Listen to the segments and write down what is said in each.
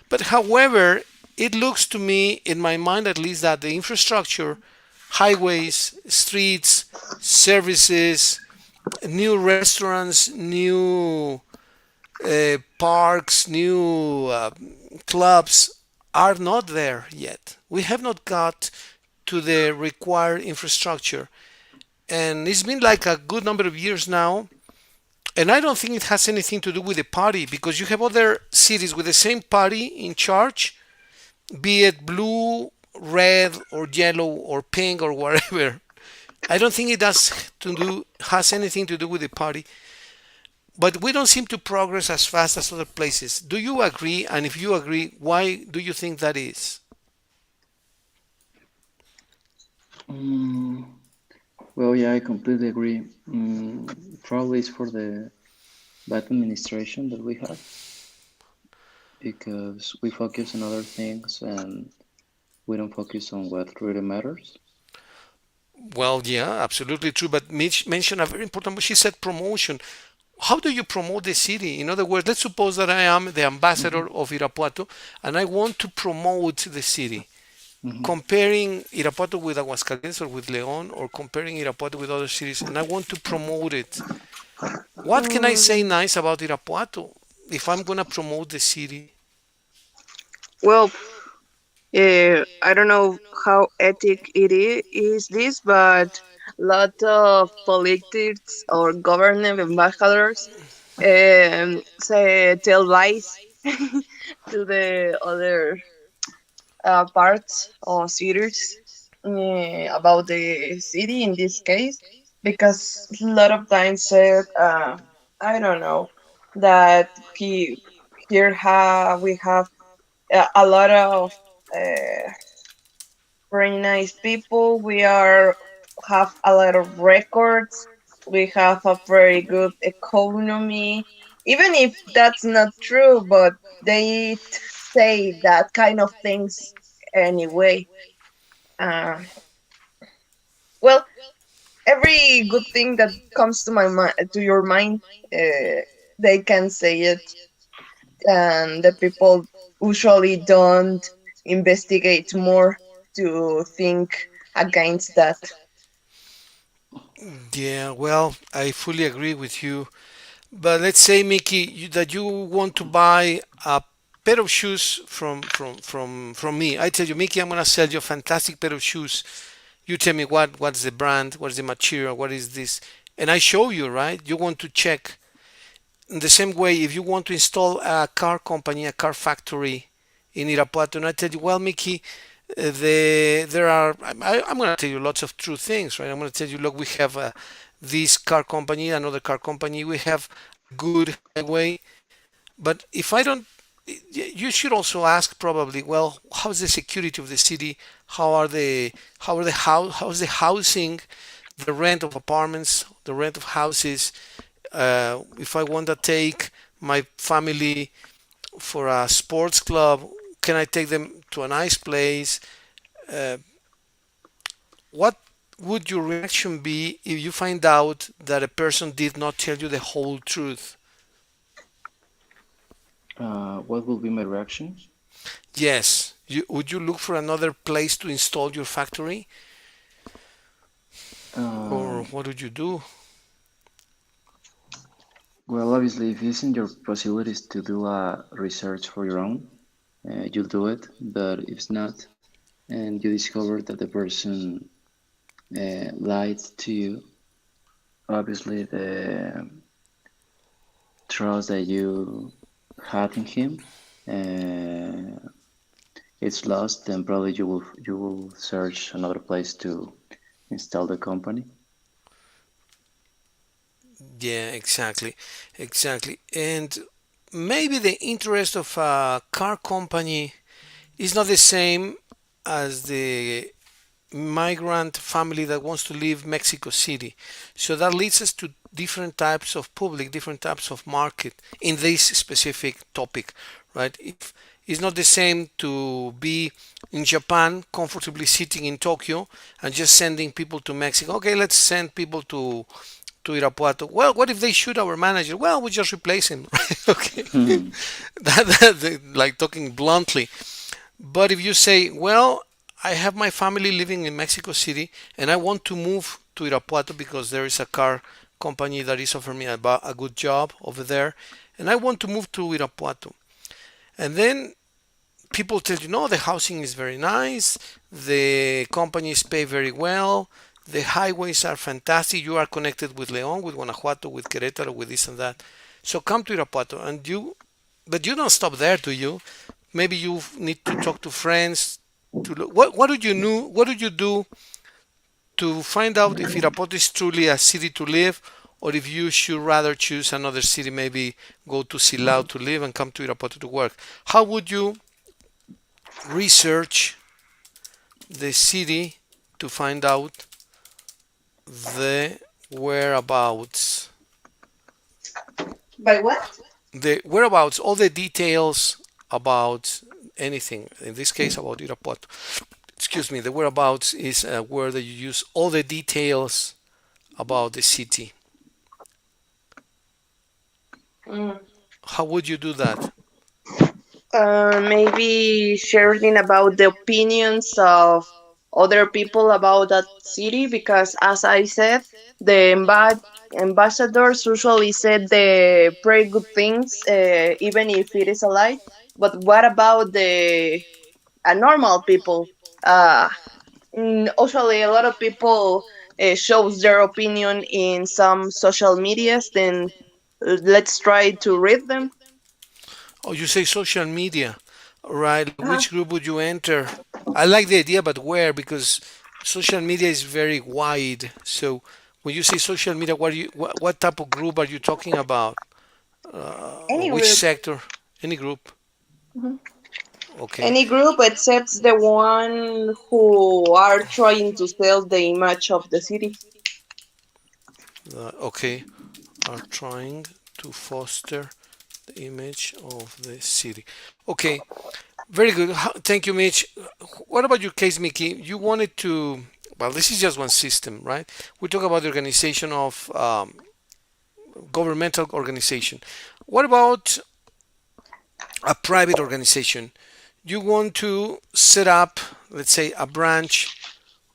But however, it looks to me, in my mind at least, that the infrastructure, highways, streets, services, new restaurants, new parks, new clubs are not there yet. We have not got to the required infrastructure. And it's been like a good number of years now. And I don't think it has anything to do with the party, because you have other cities with the same party in charge, be it blue, red, or yellow, or pink, or whatever. I don't think it has anything to do with the party. But we don't seem to progress as fast as other places. Do you agree? And if you agree, why do you think that is? Mm, well, yeah, I completely agree. Probably it's for the bad administration that we have because we focus on other things and we don't focus on what really matters. Well, yeah, absolutely true. But Mitch mentioned a very important. She said promotion. How do you promote the city? In other words, let's suppose that I am the Hmm. ambassador of Irapuato and I want to promote the city. Hmm. Comparing Irapuato with Aguascalientes or with León, or comparing Irapuato with other cities, and I want to promote it. What can I say Mm, nice about Irapuato if I'm gonna promote the city? well, I don't know how ethic is this, but lot of politics or government ambassadors say tell lies to the other parts or cities about the city in this case, because a lot of times said I don't know that we have a lot of uh, very nice people. We are have a lot of records. We have a very good economy. Even if that's not true, but they say that kind of things anyway. Uh, well, every good thing that comes to my mind, to your mind, they can say it, and the people usually don't investigate more to think against that. Yeah, well, I fully agree with you. But let's say, Mickey, that you want to buy a pair of shoes from me. I tell you, Mickey, I'm gonna sell you a fantastic pair of shoes. You tell me what's the brand, what's the material, what is this, and I show you, right? You want to check. In the same way, if you want to install a car company, a car factory in Irapuato, and I tell you, well, Mickey, there are, I'm going to tell you lots of true things, right? I'm going to tell you, look, we have this car company, another car company, we have a good highway. But if I don't, you should also ask probably, well, how's the security of the city? How are the, how's the housing, the rent of apartments, the rent of houses? If I want to take my family for a sports club, can I take them to a nice place? Uh, what would your reaction be if you find out that a person did not tell you the whole truth? What will be my reaction? Yes. Would you look for another place to install your factory? Or Um, what would you do? well, obviously, if it's in your possibilities to do a research for your own, you'll do it. But if it's not, and you discover that the person lied to you, obviously the trust that you had in him uh, it's lost, then probably you will search another place to install the company. Yeah, exactly. Exactly. And maybe the interest of a car company is not the same as the migrant family that wants to leave Mexico City. So that leads us to different types of public, different types of market in this specific topic, right? If it's not the same to be in Japan, comfortably sitting in Tokyo and just sending people to Mexico. Okay, let's send people to Irapuato. Well, what if they shoot our manager? Well, we just replace him. Okay, Hmm. like talking bluntly. But if you say, well, I have my family living in Mexico City and I want to move to Irapuato because there is a car company that is offering me a good job over there, and I want to move to Irapuato. And then people tell you, no, the housing is very nice, the companies pay very well, the highways are fantastic, you are connected with León, with Guanajuato, with Querétaro, with this and that. So come to Irapuato, but you don't stop there, do you? Maybe you need to talk to friends. What did you know? What did you do to find out if Irapuato is truly a city to live, or if you should rather choose another city, maybe go to Silao to live and come to Irapuato to work? How would you research the city to find out the whereabouts? By what? The whereabouts, all the details about anything, in this case about Irapuato. Excuse me, the whereabouts is a word that you use all the details about the city. Mm. How would you do that? Maybe sharing about the opinions of other people about that city, because as I said, the ambassadors usually said the pretty good things, even if it is a lie. But what about the normal people? Uh, Usually, a lot of people shows their opinion in some social medias. Then let's try to read them. Oh, you say social media, right? Uh-huh. Which group would you enter? I like the idea, but where? Because social media is very wide. So when you say social media, what type of group are you talking about? Or Any which group. sector? Any group? Mhm. Okay. Any group except the one who are trying to sell the image of the city. Okay. Are trying to foster the image of the city. Okay. Very good. Thank you, Mitch. What about your case, Mickey? You wanted to, well, this is just one system, right? We talk about the organization of governmental organization. What about a private organization? You want to set up, let's say, a branch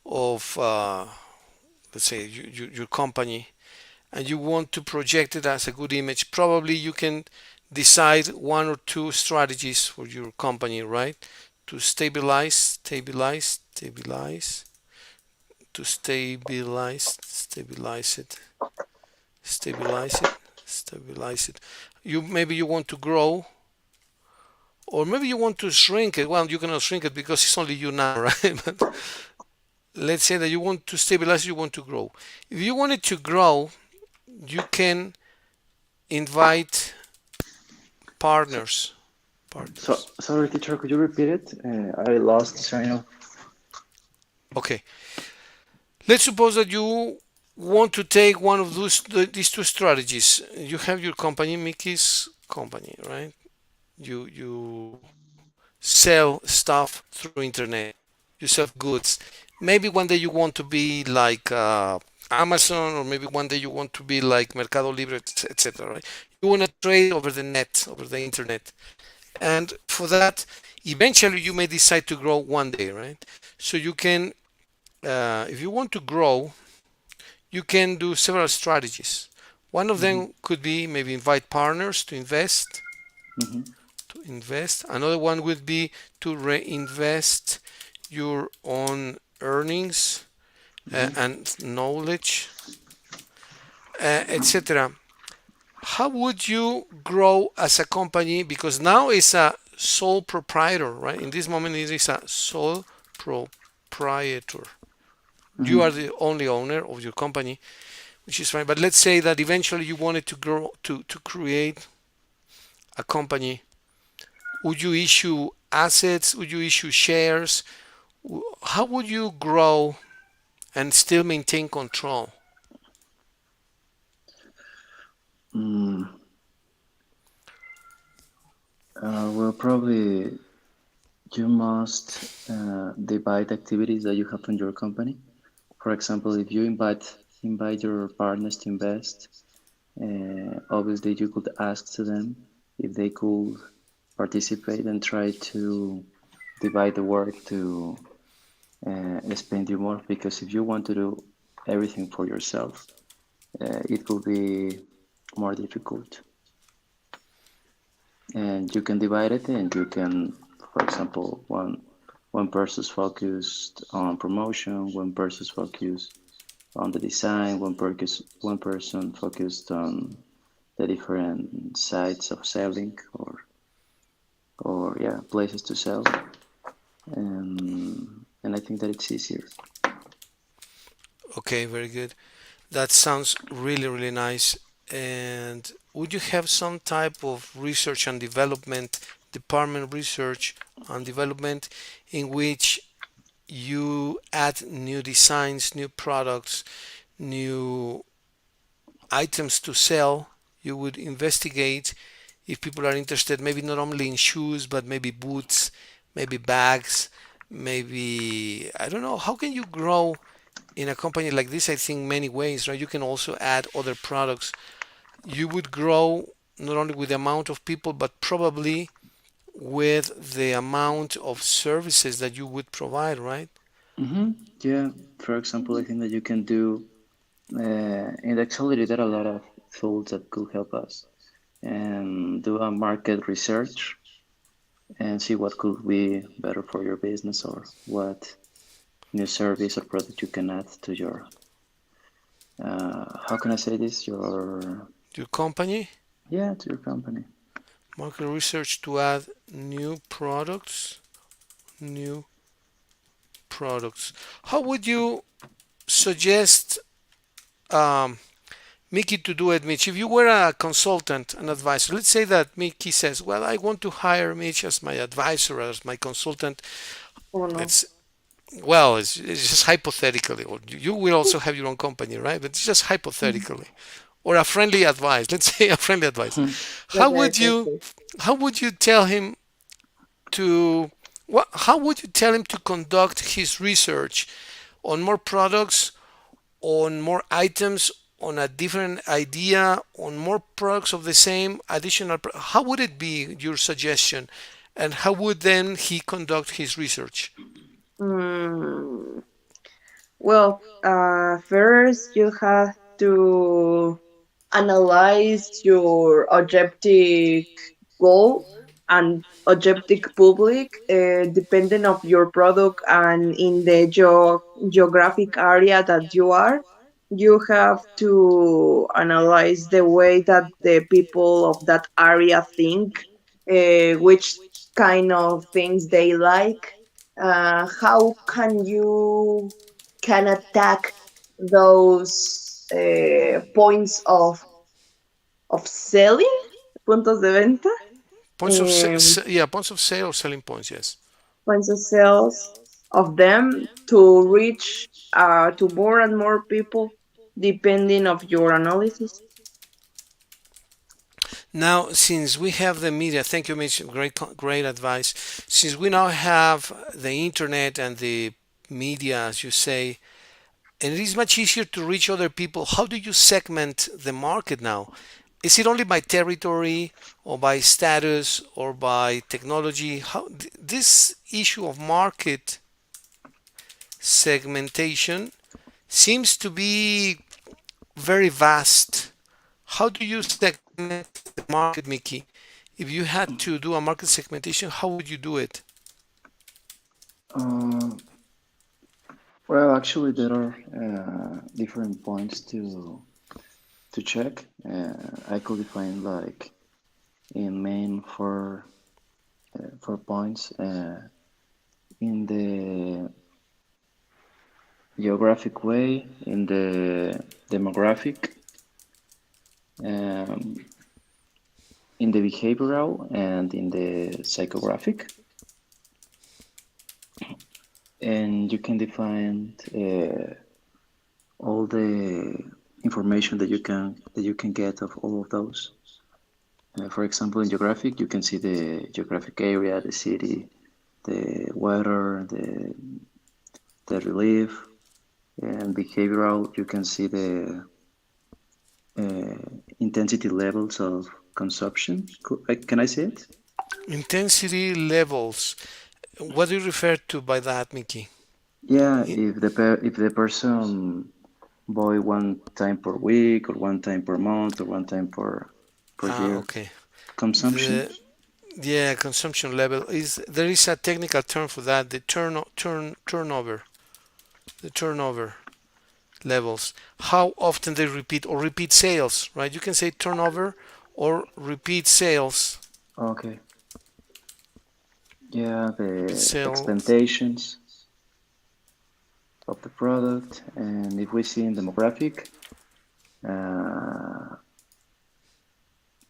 of, let's say, your company, and you want to project it as a good image. Probably you can decide one or two strategies for your company, right? To stabilize it, stabilize it. You want to grow, or maybe you want to shrink it. Well, you cannot shrink it because it's only you now, right? But let's say that you want to stabilize, you want to grow. If you wanted to grow, you can invite So, partners. so, Partners. sorry, teacher, could you repeat it? I lost the train of. Okay. Let's suppose that you want to take one of these two strategies. You have your company, Mickey's company, right? You sell stuff through internet. You sell goods. Maybe one day you want to be like Amazon, or maybe one day you want to be like Mercado Libre, etc. Right? You want to trade over the net, over the internet, and for that, eventually you may decide to grow one day, right? So you can, if you want to grow, you can do several strategies. One of Hmm. them could be maybe invite partners to invest. Hmm. Another one would be to reinvest your own earnings Hmm. and knowledge, etc. How would you grow as a company? Because now it's a sole proprietor, right? In this moment, it is a sole proprietor. You Hmm. are the only owner of your company, which is fine. But let's say that eventually you wanted to grow to create a company. Would you issue assets? Would you issue shares? How would you grow and still maintain control? Mm, well, probably you must divide activities that you have in your company. For example, if you invite invite your partners to invest. Obviously, you could ask to them if they could participate and try to divide the work to spend you more. Because if you want to do everything for yourself, it will be more difficult. And you can divide it, and you can, for example, one person's focused on promotion, one person's focused on the design, one person focused on the different sites of selling or yeah, places to sell. And I think that it's easier. Okay, very good. That sounds really, really nice. And would you have some type of research and development, department research and development, in which you add new designs, new products, new items to sell? You would investigate if people are interested, maybe not only in shoes, but maybe boots, maybe bags, maybe, I don't know, how can you grow in a company like this? I think many ways, right? You can also add other products. You would grow not only with the amount of people, but probably with the amount of services that you would provide, right? Yeah, for example, I think that you can do, and actually there are a lot of tools that could help us and do a market research and see what could be better for your business or what new service or product you can add to your, how can I say this? Your, Your company, yeah, to your company. market research to add new products. How would you suggest um, Mickey to do it, Mitch? If you were a consultant, an advisor, let's say that Mickey says, "Well, I want to hire Mitch as my advisor, as my consultant." Oh no. It's well, it's just hypothetically, or you will also have your own company, right? But it's just hypothetically, or a friendly advice. Let's say a friendly advice. How Okay, would you, okay. how would you tell him to, what? How would you tell him to conduct his research on more products, on more items, on a different idea, on more products of the same additional? How would it be your suggestion, and how would then he conduct his research? Hmm. Well, first you have to analyze your objective goal and objective public, depending of your product and in the geographic area that you are. You have to analyze the way that the people of that area think, which kind of things they like. How can you can attack those points of selling, puntos de venta, Points of um, yeah, points of sale or selling points. Yes. points of sales of them to reach to more and more people, depending of your analysis. Now, since we have the media, thank you, Mitch. Great advice. Since we now have the internet and the media, as you say, and it is much easier to reach other people, how do you segment the market now? Is it only by territory or by status or by technology? How this issue of market segmentation seems to be very vast. How do you segment the market, Mickey? If you had to do a market segmentation, how would you do it? Uh, well, actually, there are different points to check. I could define like in main four points in the geographic way, in the demographic, um, in the behavioral, and in the psychographic. And you can define all the information that you can get of all of those. For example, in geographic, you can see the geographic area, the city, the weather, the relief, And behavioral, you can see the uh, intensity levels of consumption. Can I say it? Intensity levels. What do you refer to by that, Mickey? Yeah, I- if the person buy one time per week or one time per month or one time per year okay. consumption. The Yeah, consumption level is there is a technical term for that. The turnover, the turnover levels. How often they repeat or repeat sales, right? You can say turnover or repeat sales. Okay. Yeah, Repeat the sales. expectations of the product, and if we see in demographic, uh,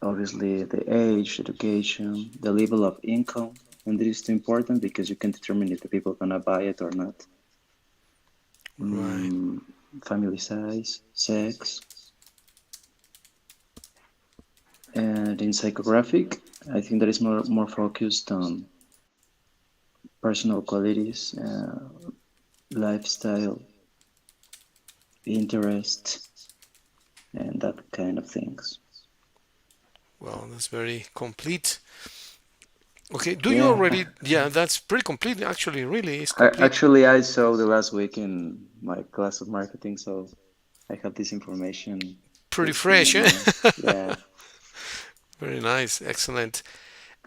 obviously the age, education, the level of income, and this is too important because you can determine if the people gonna buy it or not. Right. Mm, family size, sex, and in psychographic, I think that is more focused on personal qualities, lifestyle, interest, and that kind of things. Well, that's very complete. Okay. Do you Yeah, already? Yeah, that's pretty complete. Actually, really, it's complete. I saw the last week in my class of marketing, so I have this information Pretty just in my fresh. Eh? mind. Yeah. Very nice. Excellent.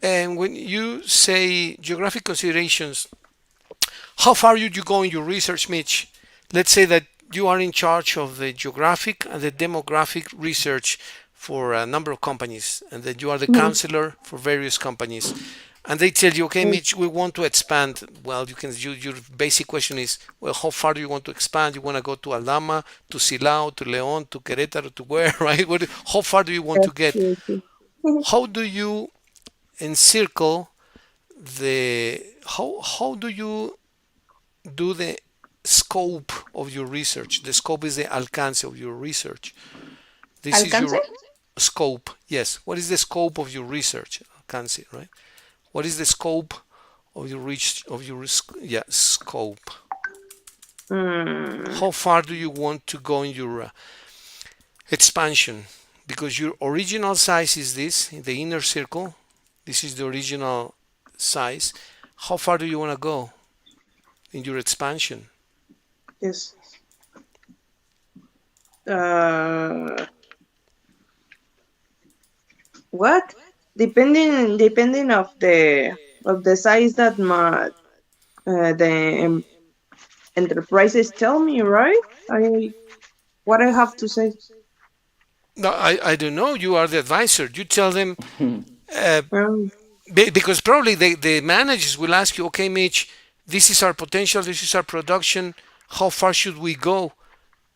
And when you say geographic considerations, how far would you go in your research, Mitch? Let's say that you are in charge of the geographic and the demographic research for a number of companies, and that you are the Mhm. counselor for various companies. And they tell you, okay, Mitch, we want to expand. Well, your basic question is, well, how far do you want to expand? You want to go to Aldama, to Silao, to León, to Querétaro, to where, right? How far do you want Yes, to get? yes, yes. How do you encircle how do you do the scope of your research? The scope is the alcance of your research. This is Alcance? your scope. Yes. What is the scope of your research? Alcance, right? What is the scope of your reach of your yeah scope? Mm, How far do you want to go in your expansion? Because your original size is this in the inner circle. This is the original size. How far do you want to go in your expansion? yes. Uh, what? Depending of the size that my the enterprises tell me, right? I what I have to say. No, I don't know. You are the advisor. You tell them uh, Um, because probably the managers will ask you, okay, Mitch, this is our potential, this is our production. How far should we go?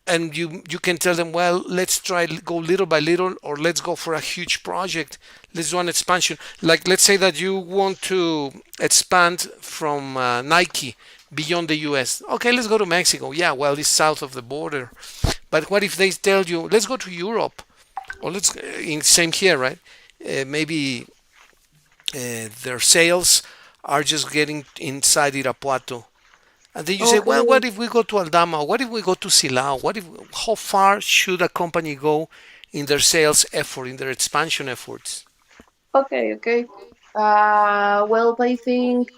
And you can tell them, well, let's try go little by little, or let's go for a huge project. Let's do an expansion. Like let's say that you want to expand from Nike beyond the U.S. Okay, let's go to Mexico. Yeah, well, it's south of the border. But what if they tell you, let's go to Europe, or let's in same here, right? Maybe their sales are just getting inside Irapuato. And then you say, well, okay, what if we go to Aldama? What if we go to Silao? How far should a company go in their sales effort, in their expansion efforts? okay. Well, I think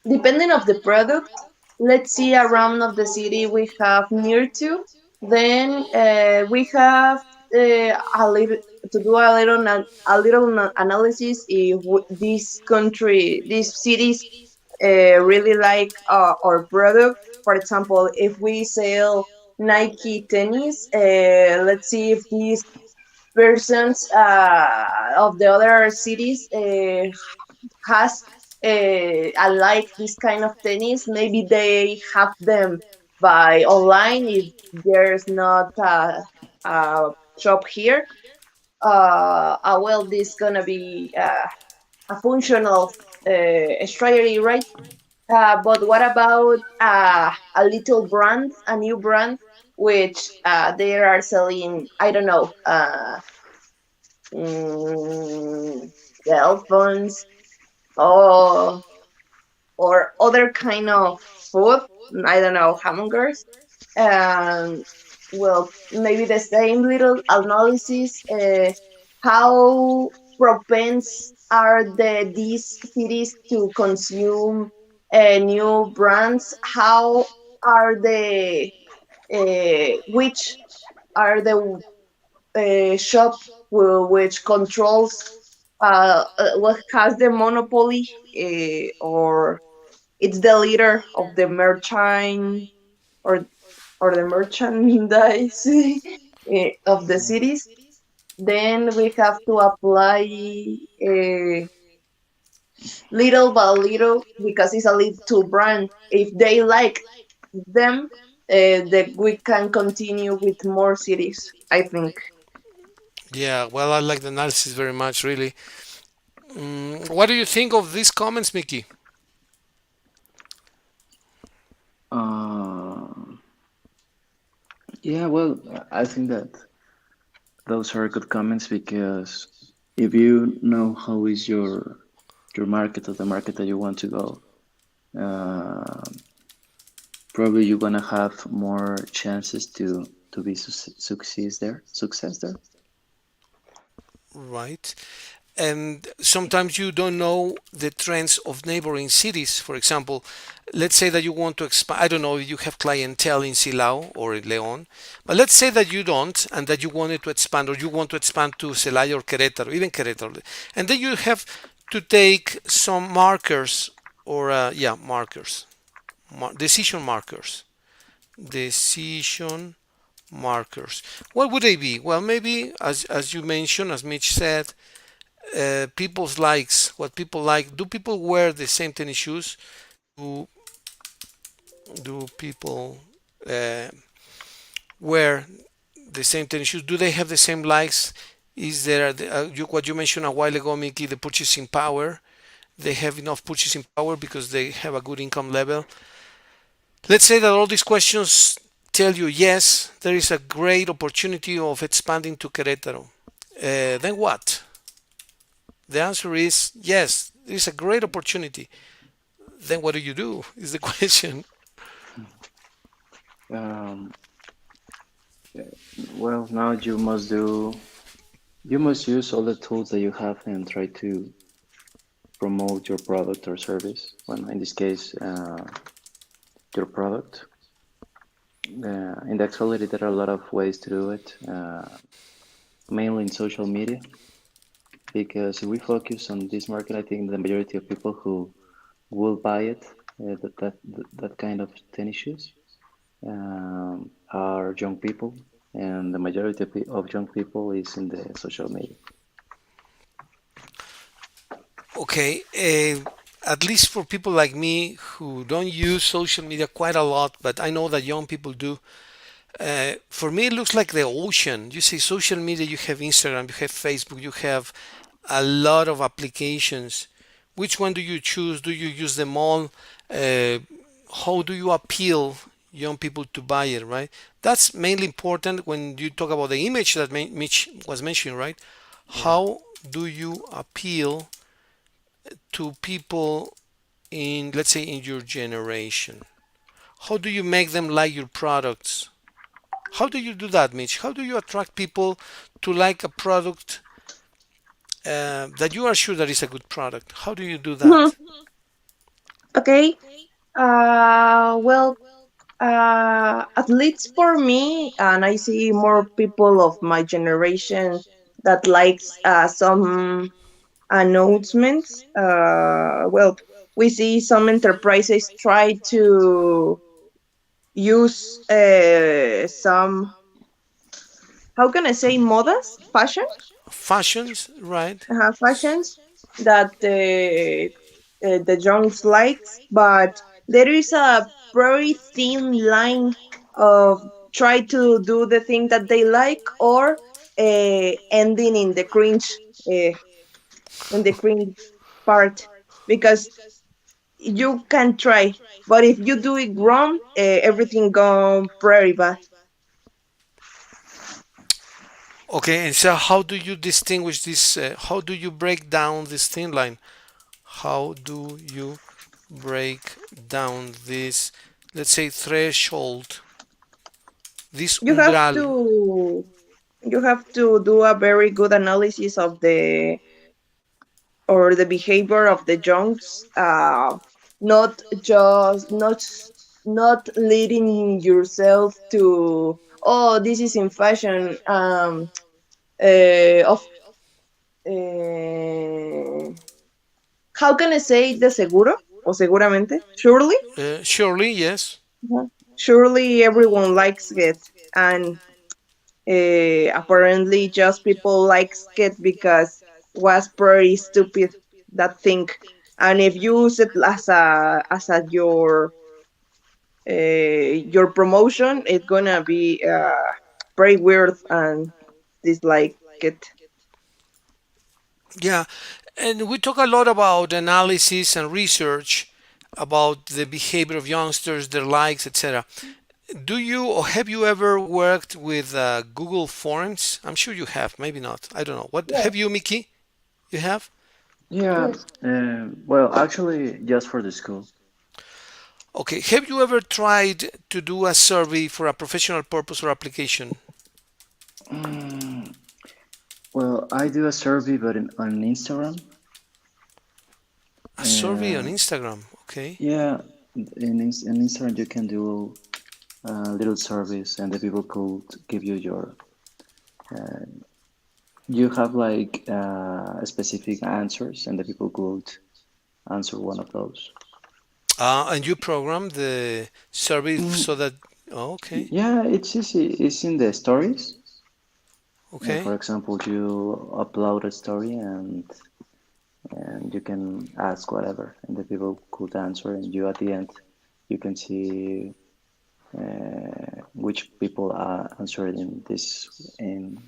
depending of the product, let's see around of the city we have near to. Then we have a little to do a little analysis if this country, these cities really like our product. For example, if we sell Nike tennis, let's see if these persons of the other cities has I like this kind of tennis. Maybe they have them by online if there's not a shop here. Well, this gonna be a functional strategy, right? But what about a little brand, a new brand, which they are selling? I don't know, mm, cell phones or other kind of food. I don't know, hamburgers. and well, maybe the same little analysis. How propense are these cities to consume new brands? How are the which are the shop which controls what has the monopoly, or it's the leader of the merchant, or the merchandise of the cities. Then we have to apply little by little, because it's a little brand. If they like them, that we can continue with more cities, I think. Yeah, well, I like the analysis very much, really. What do you think of these comments, Mickey? Uh, yeah, well, I think that those are good comments because if you know how is your market or the market that you want to go, uh, probably you're gonna have more chances to be success there. Right. And sometimes you don't know the trends of neighboring cities. For example, let's say that you want to expand. I don't know if you have clientele in Silao or in León, but let's say that you don't and that you wanted to expand, or you want to expand to Celaya or Querétaro, even Querétaro. And then you have to take some markers, or yeah, markers, decision markers. Decision markers. What would they be? Well, maybe as you mentioned, as Mitch said, people's likes, what people like. Do people wear the same tennis shoes? Do do people uh, wear the same tennis shoes? Do they have the same likes? Is there what you mentioned a while ago, Mickey, the purchasing power? They have enough purchasing power because they have a good income level. Let's say that all these questions tell you yes, there is a great opportunity of expanding to Querétaro. Then what? The answer is yes, there is a great opportunity. Then what do you do? Is the question. Um, well, now you must use all the tools that you have and try to promote your product or service. Well, in this case, your product. In the actuality, there are a lot of ways to do it, mainly in social media. Because if we focus on this market, I think the majority of people who will buy it, that kind of tennis shoes, are young people, and the majority of young people is in the social media. Okay, at least for people like me who don't use social media quite a lot, but I know that young people do. For me, it looks like the ocean. You see, social media, you have Instagram, you have Facebook, you have a lot of applications. Which one do you choose? Do you use them all? Uh, how do you appeal young people to buy it, right? That's mainly important when you talk about the image that Mitch was mentioning, right? Yeah. How do you appeal to people in, let's say, in your generation? How do you make them like your products? How do you do that, Mitch? How do you attract people to like a product that you are sure that is a good product? How do you do Mhm. that? Okay. Well, at least for me, and I see more people of my generation that likes some announcements. Well, we see some enterprises try to use some, how can I say, modas, fashion, Fashions, right? fashions that the Jones likes, but there is a very thin line of try to do the thing that they like, or ending uh, in the cringe part, because you can try, but if you do it wrong, everything go very bad. Okay, and so how do you distinguish this? How do you break down this thin line? How do you break down this, let's say, threshold? this You have umbral. to you have to do a very good analysis of the or the behavior of the junks, not just not leading yourself to, oh, this is in fashion, of uh, how can I say de seguro or seguramente, surely. Surely, yes. Mhm. Surely everyone likes it, and apparently just people likes it because was pretty stupid that thing. And if you use it as a your promotion, it's gonna be very weird and dislike it. Yeah, and we talk a lot about analysis and research about the behavior of youngsters, their likes, etc. Do you or have you ever worked with Google Forms? I'm sure you have, maybe not. I don't know. What Yes, have you, Mickey? You have? Yeah, yes. well, actually, just for the school. Okay. Have you ever tried to do a survey for a professional purpose or application? Mm, well, I do a survey, but on Instagram. A survey on Uh, Instagram. Okay. yeah, in Instagram you can do little surveys, and the people could give you your. Uh, you have like specific answers, and the people could answer one of those. And you program the survey Mm, so that. Oh, okay. yeah, it's easy. It's in the stories. For Okay. example, you upload a story, and you can ask whatever, and the people could answer, and you at the end you can see which people are answered in this in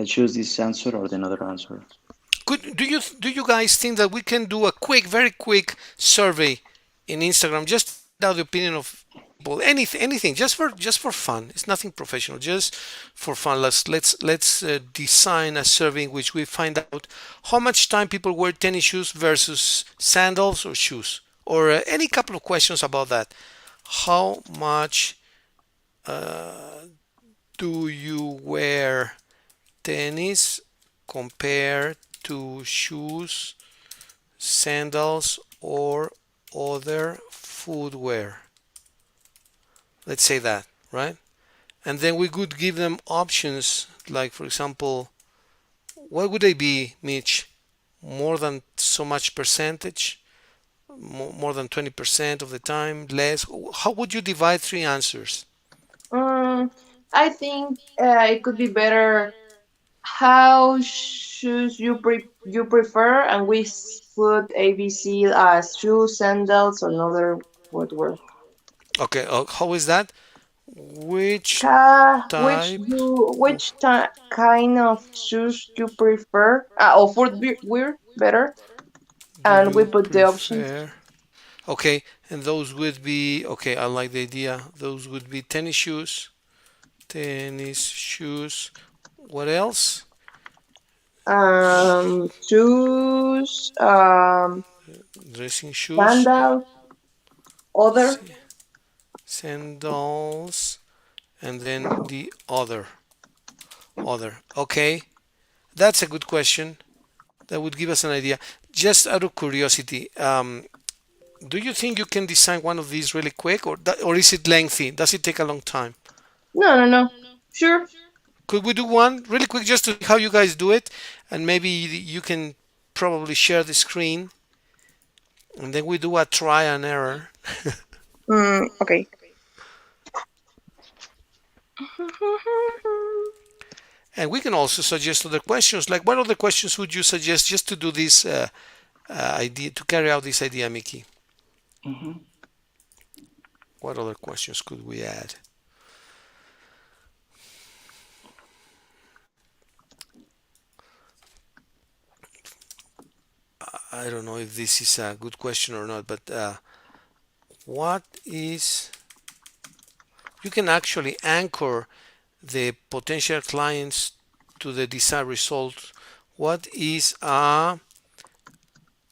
choose this answer or the another answer. Do you guys think that we can do a quick, very quick survey in Instagram just to find out the opinion of people? Anything, just for fun. It's nothing professional, just for fun. Let's design a survey in which we find out how much time people wear tennis shoes versus sandals or shoes, or any couple of questions about that. How much do you wear tennis compared to shoes, sandals, or other footwear? Let's say that, right? And then we could give them options like, for example, what would they be, Mitch? More than so much percentage? More than 20% of the time? Less? How would you divide three answers? Mm, I think it could be better. How shoes you prefer, and we put ABC as shoes, sandals, or another footwear. Okay, how is that? Which type Kind of shoes you prefer? Or footwear better, do and we you put the options. prefer? Okay, and those would be, okay, I like the idea. Those would be tennis shoes. What else? Shoes, Dressing shoes, sandals, other. sandals, and then the other. Okay, that's a good question. That would give us an idea. Just out of curiosity, do you think you can design one of these really quick, or is it lengthy? Does it take a long time? No, no, no. Sure. Could we do one really quick just to see how you guys do it, and maybe you can probably share the screen, and then we do a try and error. Okay. And we can also suggest other questions. Like, what other questions would you suggest just to do this idea, to carry out this idea, Mickey? Hmm. What other questions could we add? I don't know if this is a good question or not, but what is, you can actually anchor the potential clients to the desired result. What is a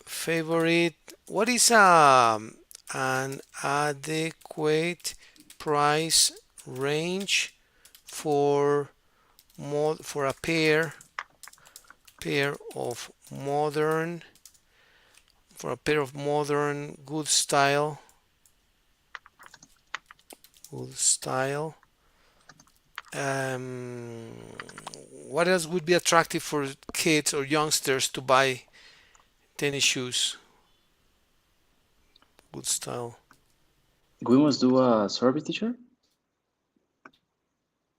favorite, what is an adequate price range for for a pair of modern good style. Um, what else would be attractive for kids or youngsters to buy tennis shoes? Good style. We must do a survey, teacher.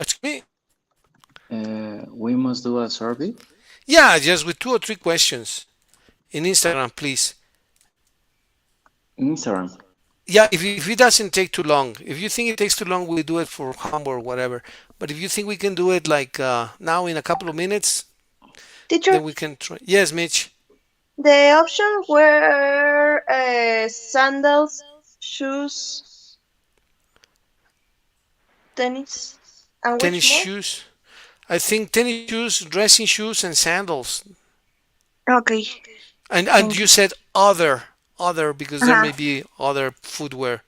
Excuse me? We must do a survey. Yeah, just with 2 or 3 questions in Instagram, please. Instagram. Yeah, if it doesn't take too long, if you think it takes too long, we do it for Hamburg or whatever. But if you think we can do it like now in a couple of minutes, Teacher, then we can try. Yes, Mitch. the options were sandals, shoes, tennis, and Tennis which more? shoes. I think tennis shoes, dressing shoes, and sandals. Okay, And thank you you. said other because there Uh-huh. may be other footwear,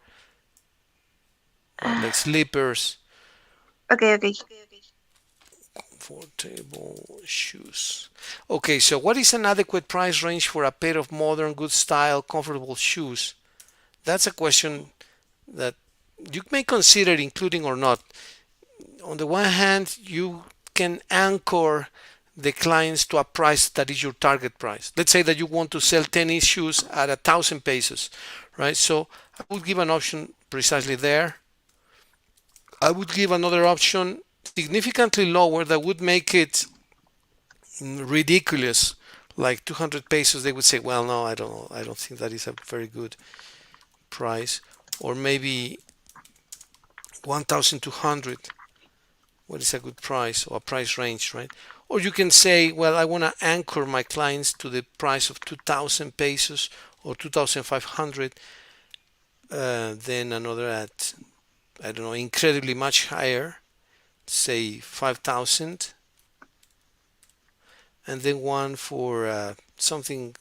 right? Like slippers, Okay, okay. comfortable shoes. Okay, so what is an adequate price range for a pair of modern, good style, comfortable shoes? That's a question that you may consider including or not. On the one hand, you can anchor the clients to a price that is your target price. Let's say that you want to sell tennis shoes at 1,000 pesos, right? So I would give an option precisely there. I would give another option significantly lower that would make it ridiculous, like 200 pesos. They would say, well, no, I don't know. I don't think that is a very good price. Or maybe 1,200. What is a good price or a price range, right? Or you can say, well, I want to anchor my clients to the price of 2,000 pesos or 2,500, then another at, I don't know, incredibly much higher, say 5,000, and then one for something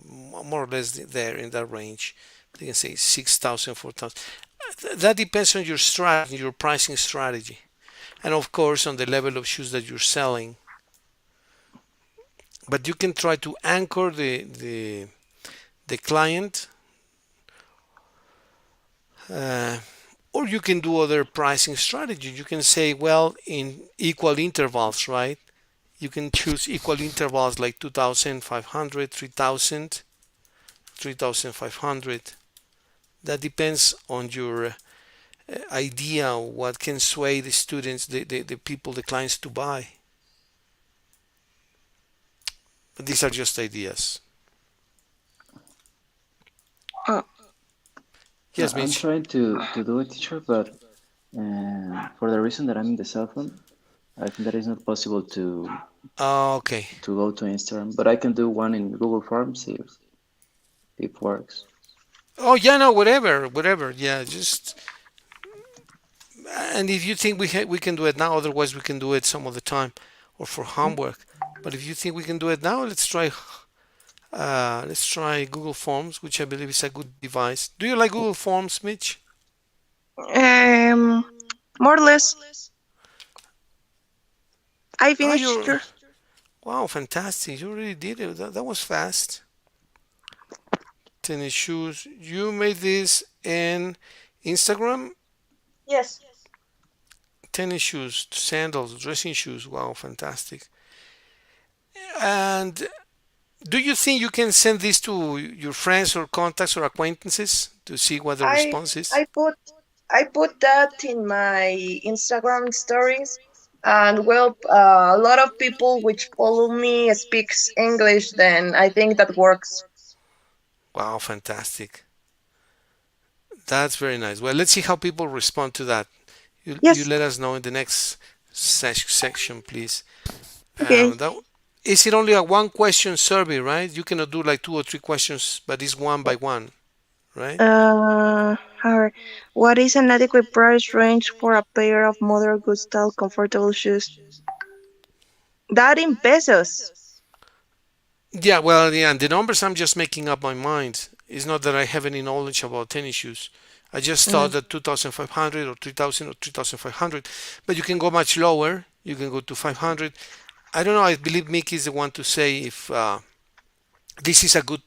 more or less there in that range. You can say 6,000, 4,000. That depends on your strategy, your pricing strategy, and of course on the level of shoes that you're selling. But you can try to anchor the client, uh, or you can do other pricing strategies. You can say, well, in equal intervals, right? You can choose equal intervals like 2,500, 3,000, 3,500. That depends on your idea what can sway the students, the people, the clients to buy. But these are just ideas. Uh, Yes, I'm Mitch. trying to do it, teacher, but for the reason that I'm in the cell phone, I think that is not possible Okay. to go to Instagram. But I can do one in Google Forms if it works. Oh yeah, no, whatever. Yeah, just and if you think we can do it now, otherwise we can do it some other time, or for homework. But if you think we can do it now, let's try Google Forms, which I believe is a good device. Do you like Google Forms, Mitch? um, more or less. I Ah, finished, you're teacher. wow, fantastic! You really did it. That was fast. Tennis shoes. You made this in Instagram. Yes. Tennis shoes, sandals, dressing shoes. Wow, fantastic. And do you think you can send this to your friends or contacts or acquaintances to see what the I response is? I put I put that in my Instagram stories, and well, a lot of people which follow me speaks English. Then I think that works. Wow, fantastic. That's very nice. Well, let's see how people respond to that. You Yes. let us know in the next section, please. Okay. That is it only a one question survey, right? You cannot do like 2 or 3 questions, but it's one by one, right? Alright. What is an adequate price range for a pair of modern good style comfortable shoes? That in pesos. Yeah, well, yeah, and the numbers I'm just making up my mind. It's not that I have any knowledge about tennis shoes. I just thought Mm. that 2,500 or 3,000 or 3,500, but you can go much lower. You can go to 500. I don't know. I believe Mickey is the one to say if this is a good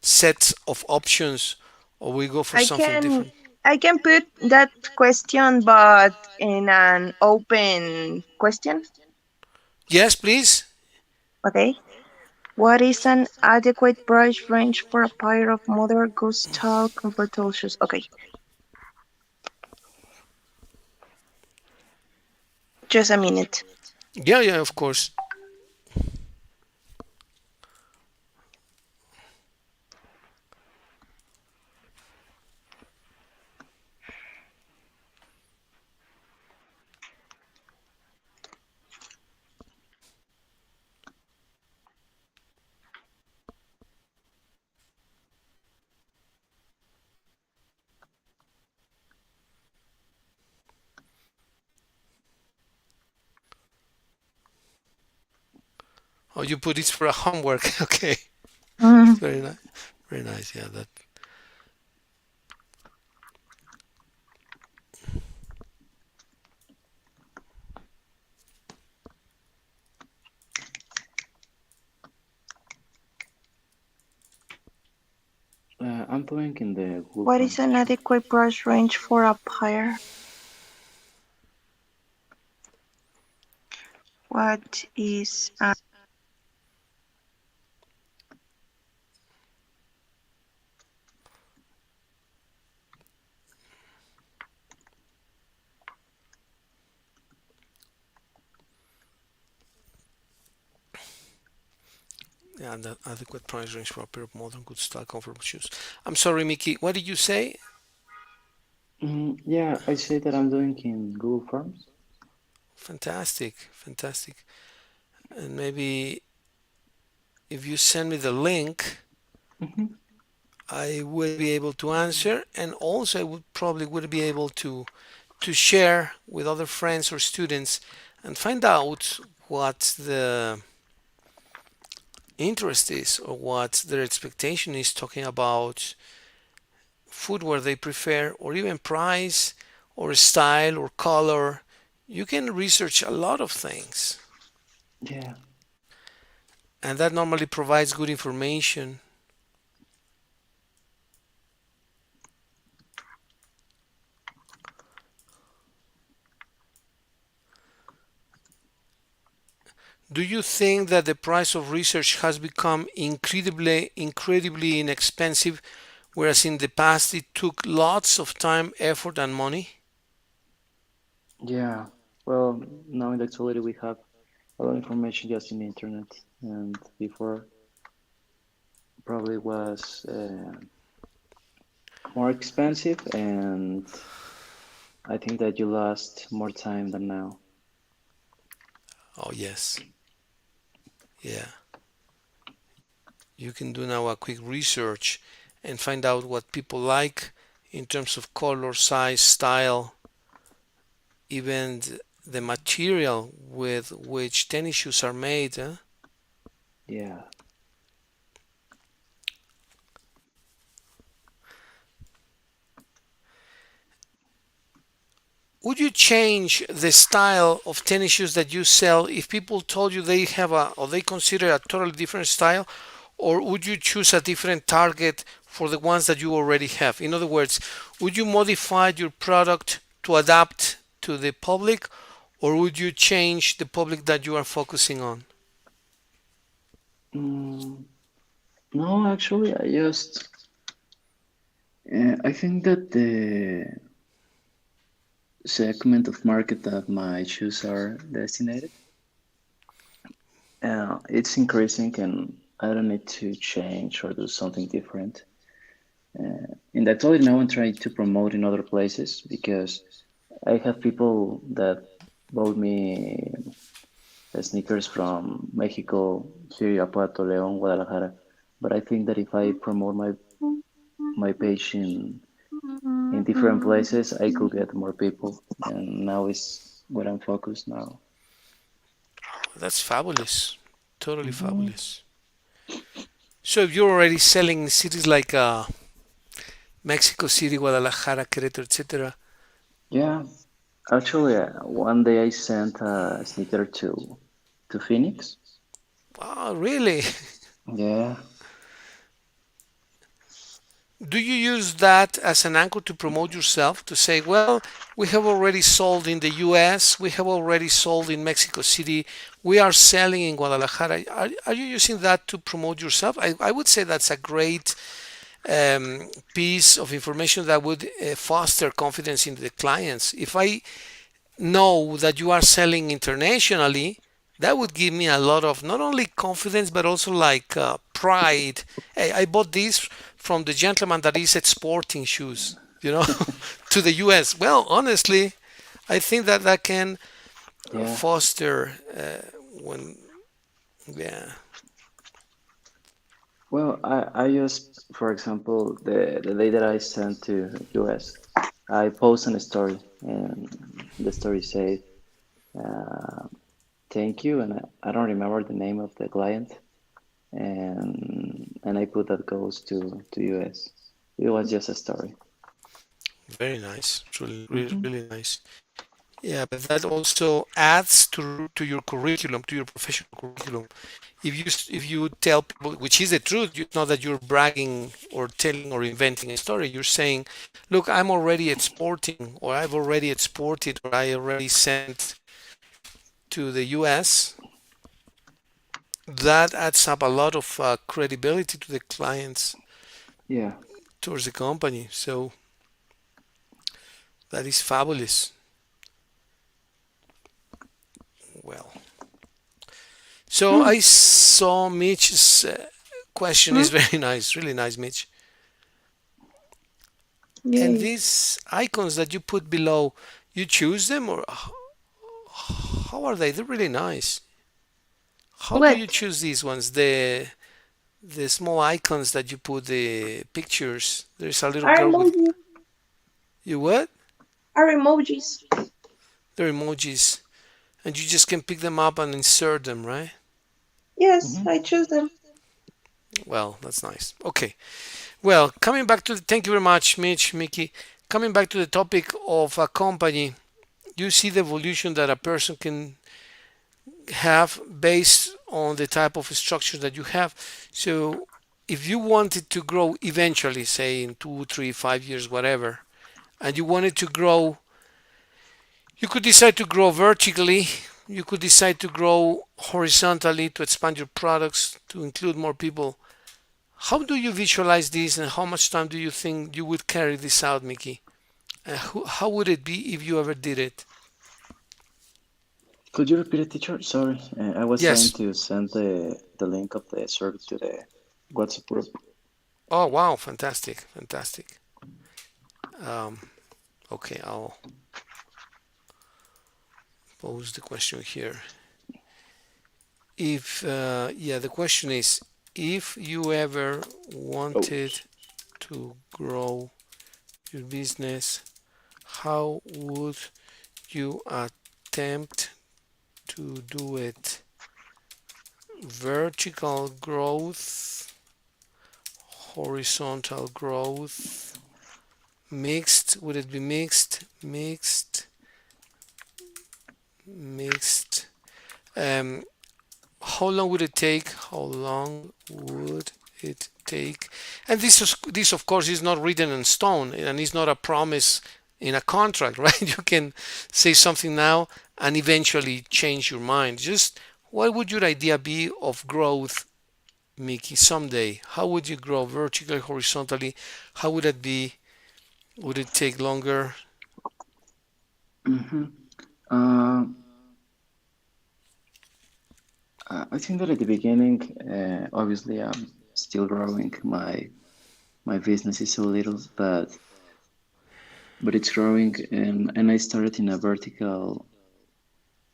set of options or we go for I something can different. I can put that question, but in an open question. Yes, please. Okay. What is an adequate price range for a pair of modern good style comfortable shoes? Okay, just a minute. Yeah, yeah, of course. Oh, you put it for a homework. Okay, Mm. very nice. Very nice. Yeah, that. I'm putting in the Google What is Forms. an adequate price range for a pair? What is Yeah, the adequate price range for a pair of modern good style comfortable shoes. I'm sorry, Mickey. What did you say? Yeah, I say that I'm doing in Google Forms. Fantastic, fantastic. And maybe if you send me the link, Hmm. I will be able to answer, and also I would probably would be able to share with other friends or students and find out what the interest is or what their expectation is talking about footwear they prefer or even price or style or color. You can research a lot of things, Yeah, and that normally provides good information. Do you think that the price of research has become incredibly inexpensive, whereas in the past it took lots of time, effort, and money? yeah. Well, now in the actuality we have a lot of information just in the internet, and before probably was more expensive, and I think that you lost more time than now. Oh, yes. Yeah. You can do now a quick research and find out what people like in terms of color, size, style, even the material with which tennis shoes are made. Yeah. Would you change the style of tennis shoes that you sell if people told you they have a or they consider a totally different style, or would you choose a different target for the ones that you already have? In other words, would you modify your product to adapt to the public, or would you change the public that you are focusing on? Mm, no, actually, I think that the segment of market that my shoes are designated, it's increasing, and I don't need to change or do something different. In that only now I'm trying to promote in other places because I have people that bought me sneakers from Mexico, here, Irapuato, León, Guadalajara. But I think that if I promote my page in different places, I could get more people. And now is what I'm focused now. That's fabulous. Totally Hmm. fabulous. So if you're already selling in cities like Mexico City, Guadalajara, Querétaro, etc. Yeah, actually, one day I sent a sneaker to Phoenix. Wow, really? Yeah. Do you use that as an anchor to promote yourself to say, well, we have already sold in the US, we have already sold in Mexico City, we are selling in Guadalajara? Are you using that to promote yourself? I would say that's a great piece of information that would foster confidence in the clients. If I know that you are selling internationally, that would give me a lot of not only confidence but also like pride. Hey, I bought this from the gentleman that is exporting shoes, you know, to the US. Well, honestly, I think that that can Yeah. foster when, yeah. Well, I just, for example, the day that I sent to US, I posted a story, and the story said, uh, "Thank you," and I don't remember the name of the client, and I put that goes to US. It was just a story. Very nice. It's really, really, Hmm. really nice. Yeah, but that also adds to your curriculum, to your professional curriculum. If you tell people, which is the truth, it's not that you're bragging or telling or inventing a story. You're saying, "Look, I'm already exporting, or I've already exported, or I already sent to the U.S." That adds up a lot of credibility to the clients Yeah. towards the company. So that is fabulous. Well, so Hmm. I saw Mitch's question Hmm. is very nice, really nice, Mitch. And Yay. these icons that you put below, you choose them, or how are they? They're really nice. How do you What? choose these ones? The small icons that you put the pictures. There's a little Are girl with emojis? you what? Are emojis? They're emojis, and you just can pick them up and insert them, right? Yes, Hmm. I choose them. Well, that's nice. Okay. Well, coming back to the, thank you very much, Mitch, Mickey. Coming back to the topic of a company, you see the evolution that a person can have based on the type of structure that you have. So if you wanted to grow eventually, say in 2, 3, 5 years, whatever, and you wanted to grow, you could decide to grow vertically, you could decide to grow horizontally to expand your products to include more people. How do you visualize this, and how much time do you think you would carry this out, Mickey? How would it be if you ever did it? Could you repeat it, teacher? Sorry, I was trying Yes. to send the link of the survey to the WhatsApp group. Oh, wow. Fantastic. Fantastic. Um, okay, I'll pose the question here. If, yeah, the question is if you ever Oh, wanted to grow your business, how would you attempt to do it? Vertical growth, horizontal growth, mixed, would it be mixed? Mixed. Um, how long would it take? How long would it take? And this of course is not written in stone, and it's not a promise in a contract, right? You can say something now and eventually change your mind. Just what would your idea be of growth, Mickey, someday? How would you grow vertically, horizontally? How would that be? Would it take longer? mm-hmm. Uh, I think that at the beginning, obviously, I'm still growing. My business is so little, but it's growing, and I started in a vertical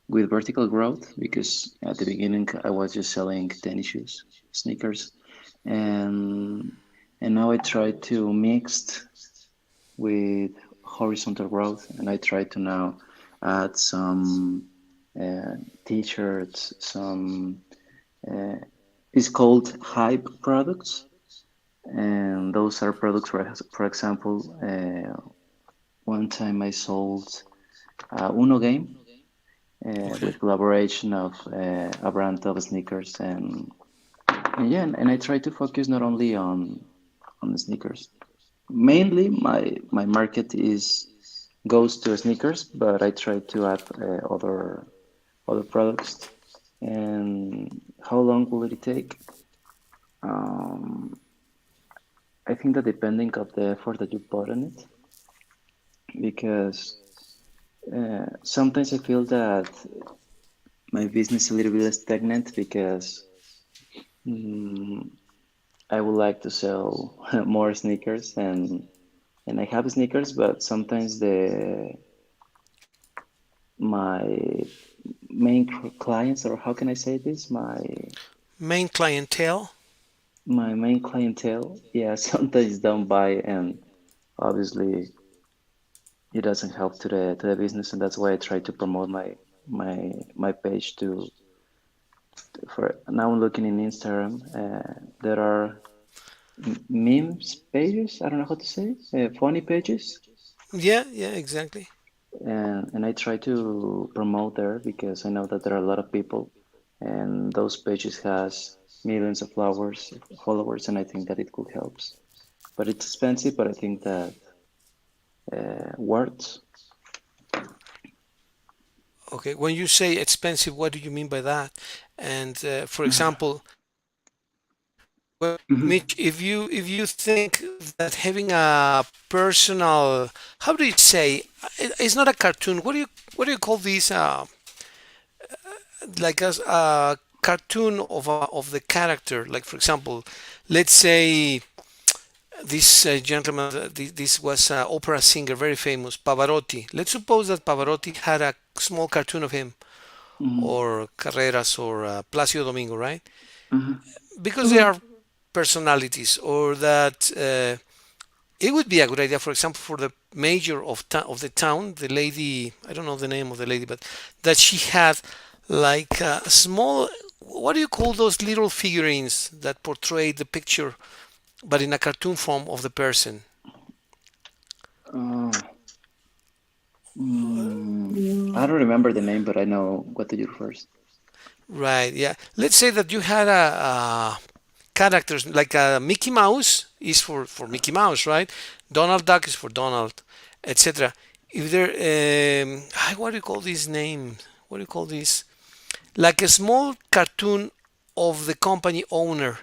with vertical growth because at the beginning I was just selling tennis shoes, sneakers, and and now I try to mix with horizontal growth, and I try to now add some uh, t-shirts, some uh, it's called hype products. and those are products. For example, one time I sold Uno game Okay. with collaboration of a brand of sneakers, and yeah, and I try to focus not only on the sneakers. Mainly, my market is goes to sneakers, but I try to add other products. And how long will it take? Um, I think that depending of the effort that you put in it, because sometimes I feel that my business is a little bit stagnant because mm, I would like to sell more sneakers and I have sneakers, but sometimes the my main clients, or how can I say this, Main clientele. my main clientele, yeah, sometimes don't buy, and obviously it doesn't help to the business, and that's why I try to promote my page to for now. I'm looking in Instagram. There are memes pages. I don't know how to say funny pages, Yeah, yeah, exactly. and I try to promote there because I know that there are a lot of people, and those pages has millions of followers, and I think that it could help. But it's expensive, but I think that worth. Okay. When you say expensive, what do you mean by that? And for example, well, Mitch, if you think that having a personal, how do you say, it's not a cartoon. What do you call these? Like a cartoon of the character. Like for example, let's say this gentleman, this was an opera singer, very famous, Pavarotti. Let's suppose that Pavarotti had a small cartoon of him, Mhm, or Carreras, or Placido Domingo, right? mhm, Because they Mhm. are personalities, or that it would be a good idea, for example, for the mayor of the town, the lady, I don't know the name of the lady, but that she had like a small, what do you call those little figurines that portray the picture, but in a cartoon form of the person? uh, I Mm. don't remember the name, but I know what to do first. Right, yeah. Let's say that you had a characters like Mickey Mouse is for Mickey Mouse, right? Donald Duck is for Donald, etc. If there, what do you call this name? What do you call this? Like a small cartoon of the company owner.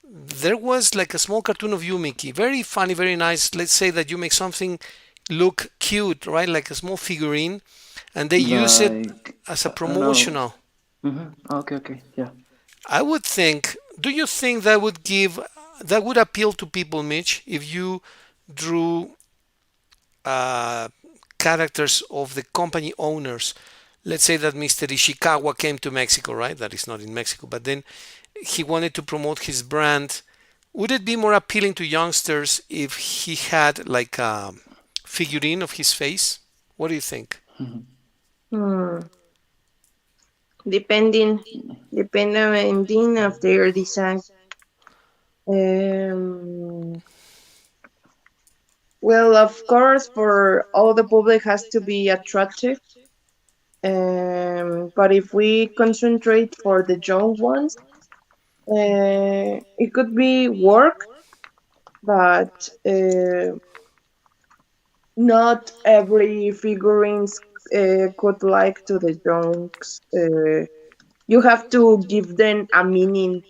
There was like a small cartoon of you, Mickey. Very funny, very nice. Let's say that you make something look cute, right? Like a small figurine, and they use it Like as a I don't know. promotional. Okay, okay, yeah. I would think. Do you think that would appeal to people, Mitch, if you drew uh, characters of the company owners? Let's say that Mr. Ishikawa came to Mexico, right? That is not in Mexico, but then he wanted to promote his brand. Would it be more appealing to youngsters if he had like a figurine of his face? What do you think? Hmm. Depending, depending of their design. Um, well, of course, for all the public has to be attractive. But if we concentrate for the young ones, it could be work, but not every figurines could like to the youngs. You have to give them a meaning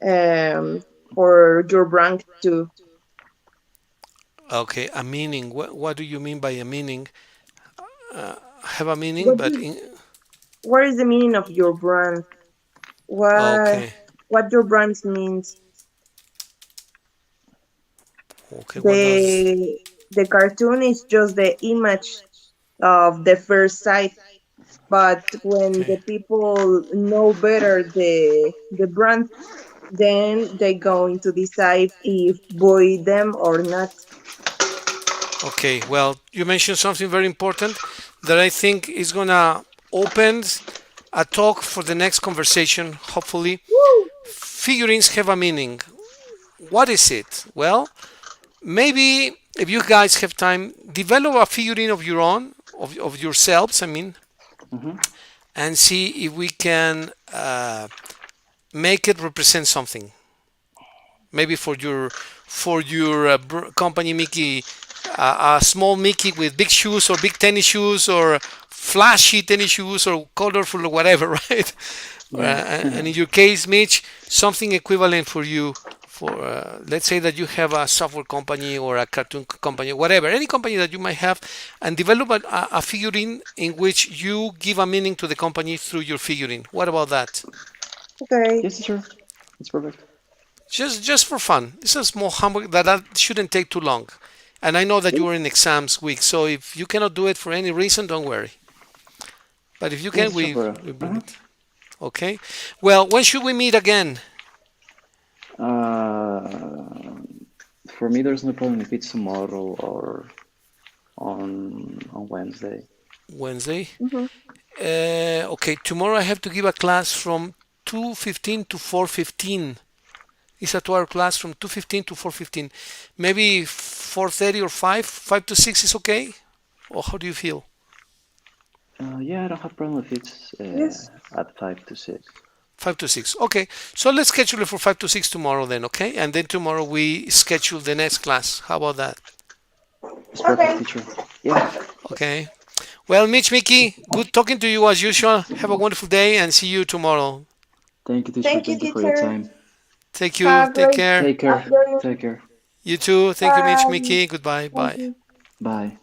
um, for your brand too. Okay, a meaning. What do you mean by a meaning? Have a meaning, What but is, what is the meaning of your brand? What okay, what your brand means? okay. What does The cartoon is just the image of the first sight, but when okay? the people know better the brand, then they going to decide if buy them or not. Okay, well, you mentioned something very important that I think is gonna open a talk for the next conversation. Hopefully, Woo! figurines have a meaning. what is it? Well, maybe if you guys have time, develop a figurine of your own, of yourselves, I mean, Mm-hmm. and see if we can make it represent something. Maybe for your company, Mickey, a small Mickey with big shoes or big tennis shoes or flashy tennis shoes or colorful or whatever, right? Yeah. And in your case, Mitch, something equivalent for you. For let's say that you have a software company or a cartoon company, whatever, any company that you might have, and develop a figurine in which you give a meaning to the company through your figurine. What about that? Okay. Yes, teacher. It's perfect. Just for fun. It's a small homework that shouldn't take too long. And I know that you are in exams week, so if you cannot do it for any reason, don't worry. But if you Yes, can, teacher. we bring it. Okay. Well, when should we meet again? Uh, for me, there's no problem if it's tomorrow or on Wednesday. Wednesday. Mhm. Okay. Tomorrow I have to give a class from 2:15 to 4:15. It's a 2-hour class from 2:15 to 4:15. Maybe 4:30 or 5 to 6 is okay? Or how do you feel? Yeah, I don't have problem if it's Yes. at 5 to 6. 5 to 6. Okay. So let's schedule it for 5 to 6 tomorrow then, okay? And then tomorrow we schedule the next class. How about that? It's Okay. perfect, teacher. Yeah. Okay. Well, Mitch, Mickey, good talking to you as usual. Have a wonderful day and see you tomorrow. Thank you, teacher. Thank you, Thank you for your teacher. time. Take you. Have a Take great care. Take care. afternoon. Take care. You too. Thank you, Mitch, Bye. Mickey. Goodbye. Thank Bye. you. Bye.